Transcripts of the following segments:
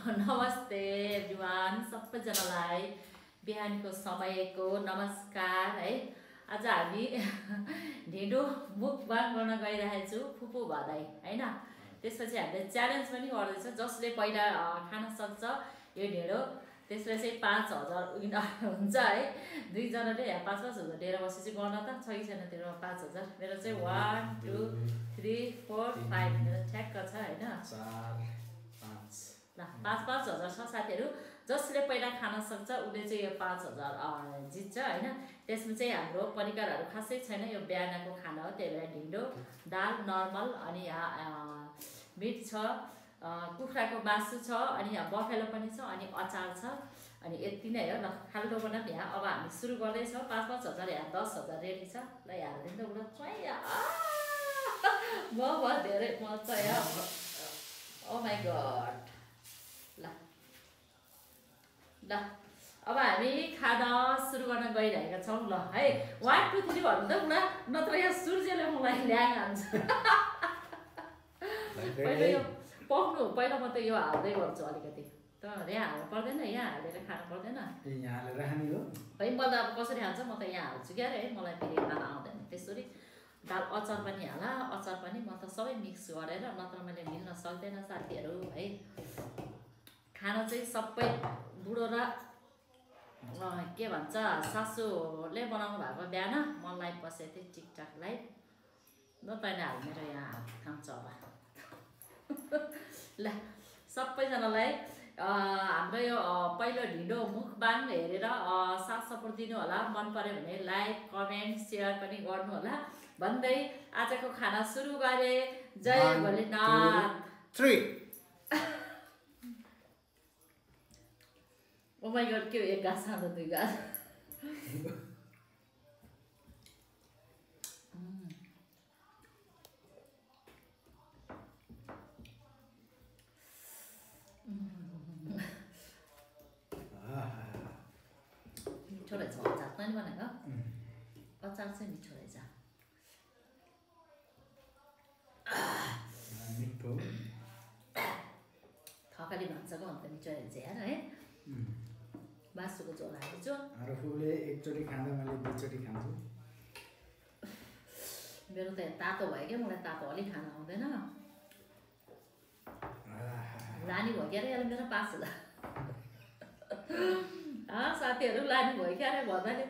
नमस्ते एभ्रिवान सबैजनालाई बिहानको समयको नमस्कार है। आज हामी ढिँडो मुखबाङ गर्न गइरहेको छु फुपू भदै हैन। त्यसपछि हामीले च्यालेन्ज पनि गर्दैछ, जसले पहिला खान सक्छ यो ढिँडो त्यसले चाहिँ 5000 विनर हुन्छ है। दुईजनाले 5-5 हजार लिएर बसेपछि गर्न त छ कि छैन तेरो 5000। मेरो चाहिँ 1 2 3 4 5 मेरो ठ्याक्क छ हैन। 4 5 ल 5-5 हजार छ साथीहरू। जसले पहिला खान सक्छ उसले चाहिँ यो 5000 जित्छ हैन। त्यसमा चाहिँ हाम्रो परिकारहरू खासै छैन, यो बिहानको खाना हो। त्यही भएर ढिँडो दाल नर्मल, अनि यहाँ मिट छ, कुखुराको मासु छ, अनि यहाँ बफेलो पनि छ, अनि अचार छ, अनि यति नै हो। ल खाल्डो बनाऊँ यहाँ। अब हामी सुरु गर्दैछौँ। 5-5 हजार यहाँ 10 हजार रेडी छ। ल हाल्दैन त उडा चोया म धेरै मजा आयो। ओ माई गॉड। ल ल अब हामी खाना सुरु गर्न गइरहेका छौँ। ल है 1 2 3 भन्नु त उडा, नत्र यहाँ सूर्यले मलाई ल्याङ हान्छ। पहिला यो पक्नु, पहिला म त यो हाल्दै गर्छु अलिकति। त यहाँ हाल्नु पर्दैन, यहाँ हालेर खानु पर्दैन। यहाँ हालेर खाने हो है। मलाई अब कसरी हाल्छ म त यहाँ हाल्छु क्या है, मलाई फेरि खाना आउँदैन त्यसरी। दाल अचार पनि हाला, अचार पनि म त सबै मिक्स गरेर, नत्र मैले मिल्न सक्दैन साथीहरू है। खाना चाहिँ सबै बुढो र के भन्छ सासूले बनाउनु भएको बिहान मलाई बसेको थिएँ टिकटकलाई। ल तैँले हाल, मेरो यहाँ खान्छ अब। ल सबैजनालाई हाम्रो यो पहिलो ढिँडो मुखबाङ हेरेर साथ सपोर्ट दिनु होला। मन पर्यो भने लाइक कमेन्ट सेयर पनि गर्नु होला भन्दै आजको खाना सुरु गरे। जय भोलेनाथ। 3 ओ माई गॉड, के एक गास खाँदा 2 गास। मिठो रहेछ अचार पनि बनाएको। अचार चाहिँ मिठो रहेछ। मिठो थकाली भान्साको भन्दा मिठो रहेछ यार है। मासुको झोल हालेको छु। आरोफुले एकचोटि खाँदा मैले 2 चोटि खान्छु। मेरो त तातो भयो क्या, मलाई तातो अलिक खान आउँदैन। लानी भयो क्या अरे अहिले मेरो 5000। साथीहरू लानी भयो क्या अरे भन्नाले।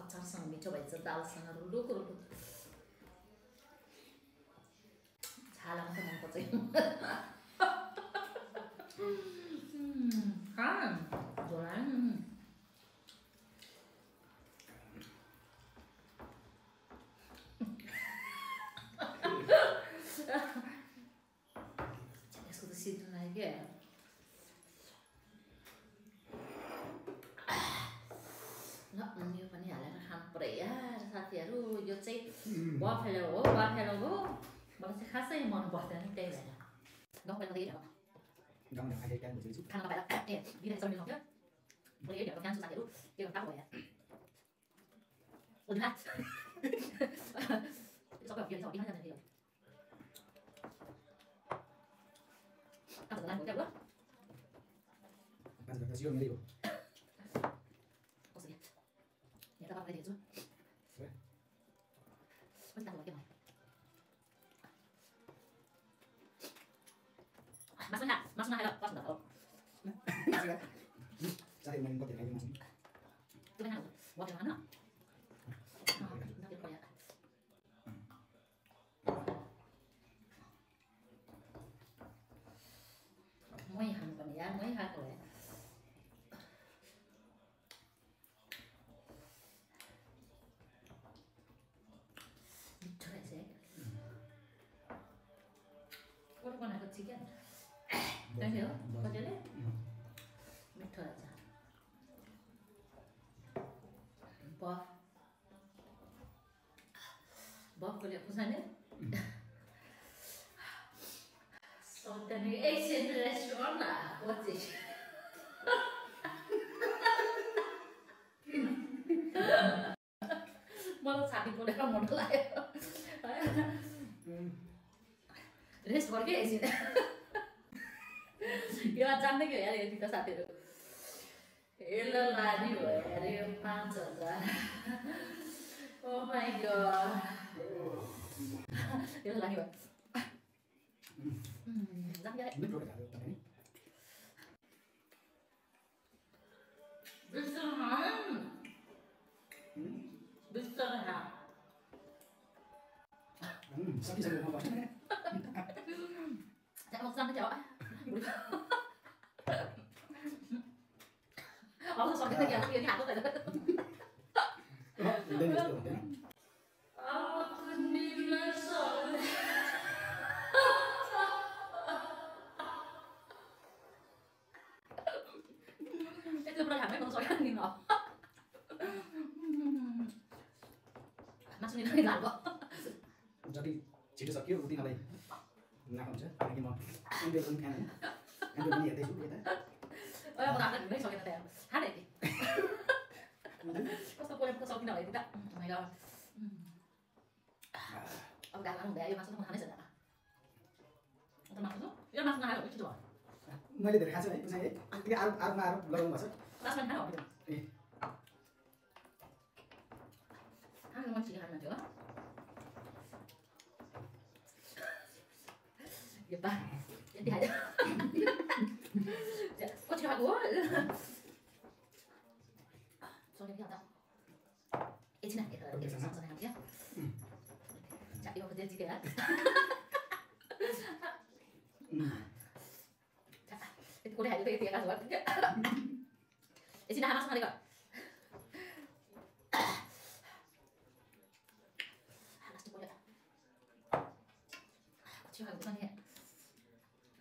अचारसँग मिठो भएछ, दालसँग रुलुक रुलुक। छाला मात्रै मनपर्छ। झोला यसको त सिद्ध लाग्यो क्या। ल यो पनि हालेर खानु पऱ्यो यार साथीहरू। यो चाहिँ बफेलो हो, बफेलो हो। मलाई चाहिँ खासै मन पर्दैन, त्यही भएर गाउँमा खाना नपाएर बिना चल्ने खाउँथ्यो। मैले यही ढेँडो खान्छु साथीहरू। के गर्नु तातो भयो यार। सबै हप्पी हुन्छ, हप्पी खान जान्छ फेरि। तातो लानु भयो क्या बुवा। कसरी यहाँ त पकाइदिएको छु। कति तातो भयो क्या मलाई। मासु नखाएर बस्नु हो। साथी मैले कति खाइदिनु मासु। तपाईँ खानु बसेर खानु। मै खानुपर्ने यार, मै खाएको भए। मिठो रहेछ है। कोट बनाएको चिकन त्यही हो कतिले मिठो रहेछ। बफले खुसाने सौतनी एशियन रेस्टोरेंट ना होती। मलाई छाती उडेर मोटो लाग्यो रेस्ट गर्यो क्या एकछिन यो जान्दै क्या यार यति त साथीहरू यसले लाने भयो अरे 5,000 ओ माई गॉड यसले लाने भयो जाम यार बिस्तर सकिसक्यो म बस्ने Dạ một răng cái chó. Ông sao cái kia kia hạt có phải đó. Lên được rồi. Cái cơm đây hẳn mấy con sói ăn nhìn ngọt. Mắt xuống đi làm quá. जति छिटो सक्यो उति मलाई नाक हुन्छ किनकि म Android पनि खाने एन्ड्रोइड पनि हेर्दैछु यता ओए म राख्दै हुनै सकेन त यार हाने यति कस्तो पोलेको सकिन होला यति त माइ गॉड अब गाला हुँदै आयो मासु त म खानै छैन अन्त मासु यो मासु नखाएर के छ मैले धेरै खाछु है पुछाइ है त्यति आरोपमा आरोप लगाउनु भएको छ लास्टमा खानु हो ए खानु मन छिटो खानु थियो Dạ ba, đi hại đó. Dạ, có chuyện của. Sao đi đâu? Ít xin này rồi, để xong rồi làm chứ. Dạ, yêu cái gì kìa. Dạ, cô đi hại cái tiền cả rồi. Ít xin hai mắt đi coi. Chưa hàng của này.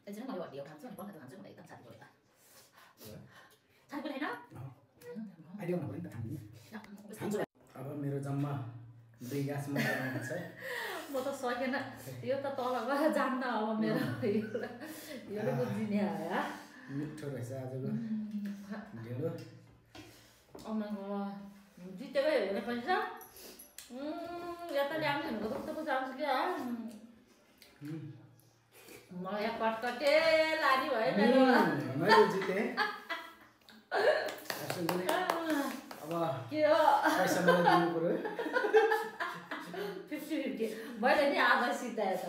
Đây chính là gọi điều thằng trước này con là thằng trước này tăng sản rồi ạ. Sao cái này đó? Ai điệu nào đến thằng nhỉ? अब मेरो जम्मा 2 गाँसमा बनाएको छ म त सकेन यो त तल गएर जान्न अब मेरो यो त बुझिने आयो मिठो रहेछ आजको ढेँडो अम्माको जितेकै हेर्ने पैसा या त ल्याउने भनेको त जान्छ क्या मलाई यहाँ कटकटे लाने भयो मेरो मैले जितेँ अब के हो पैसा मलाई दिनु पर्यो 50-50 मैले नि आधा सिधाएँ त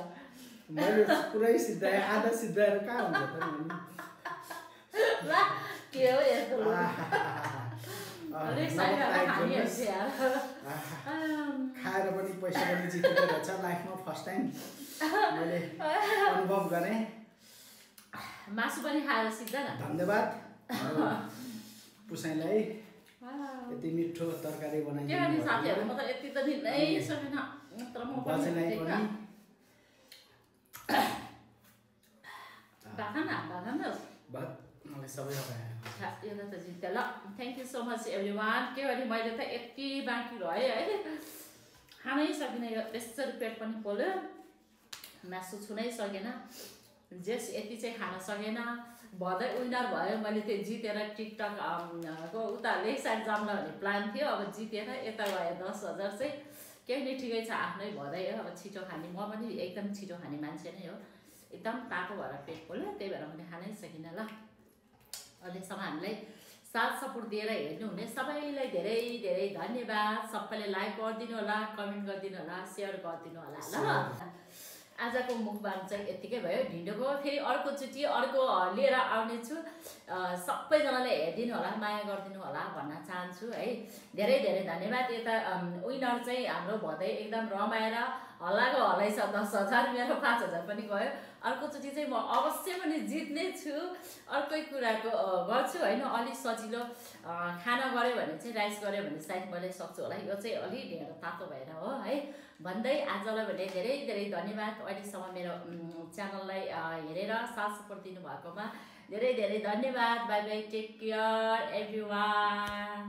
मैले पुरै सिधाएँ आधा सिधाएर कहाँ हुन्छ त ल के हो यस्तो खाएर पनि पैसा पनि जितेको रहेछ लाइफमा फर्स्ट टाइम मैले अनुभव गरेँ मासु पनि खाएर सिक्दा न धन्यवाद पुसाइलाई यति मिठो तरकारी बनाइदिनु साथीहरू म त यति त दिनै सकेन तर म बजेलाई पनि भात मलाई सबै यो त जित्यो ल thank you so much everyone के भने मैले त यति बाँकी रह्यो है खानै सकिनँ यो त्यसरी पेट पनि पोल्यो मासु छुनै सकेन जेस यति चाहिँ खान सकेन भदै विनर भयो मैले त्यो जितेर टिकटक को उता लेक साइड जाऊँ भन्ने प्लान थियो अब जितेर यता गयो 10,000 चाहिँ केही नै ठिकै छ आफ्नै भदै हो अब छिटो खाने म पनि एकदम छिटो खाने मान्छे नै हो एकदम तातो भएर पेट पोल्यो त्यही भएर मैले खानै सकिनँ ल अहिलेसम्म हामीलाई साथ सपोर्ट दिएर हेर्नुहुने सबैलाई धेरै धेरै धन्यवाद सबैले लाइक गरिदिनु होला कमेन्ट गरिदिनु होला सेयर गरिदिनु होला ल आजको मुखबान चाहिँ यतिकै भयो ढिँडोको फेरि अर्कोचोटि अर्को लिएर आउने छु सबैजनाले हेरिदिनु होला माया गरिदिनु होला भन्न चाहन्छु है धेरै धेरै धन्यवाद यता विनर चाहिँ हाम्रो भदै एकदम रमाएर हल्लाको हल्लाइ छ 10,000 मेरो 5,000 पनि गयो अर्कोचोटि चाहिँ म अवश्य पनि जित्ने छु अर्कै कुराको गर्छु होइन अलिक सजिलो खाना गऱ्यो भने चाहिँ राइस गऱ्यो भने सायद मैले सक्छु होला यो चाहिँ अलि ढेर तातो भएर हो है भन्दै आजलाई भने धेरै धेरै धन्यवाद अहिलेसम्म मेरो च्यानललाई हेरेर साथ सपोर्ट दिनुभएकोमा धेरै धेरै धन्यवाद bye bye take care everyone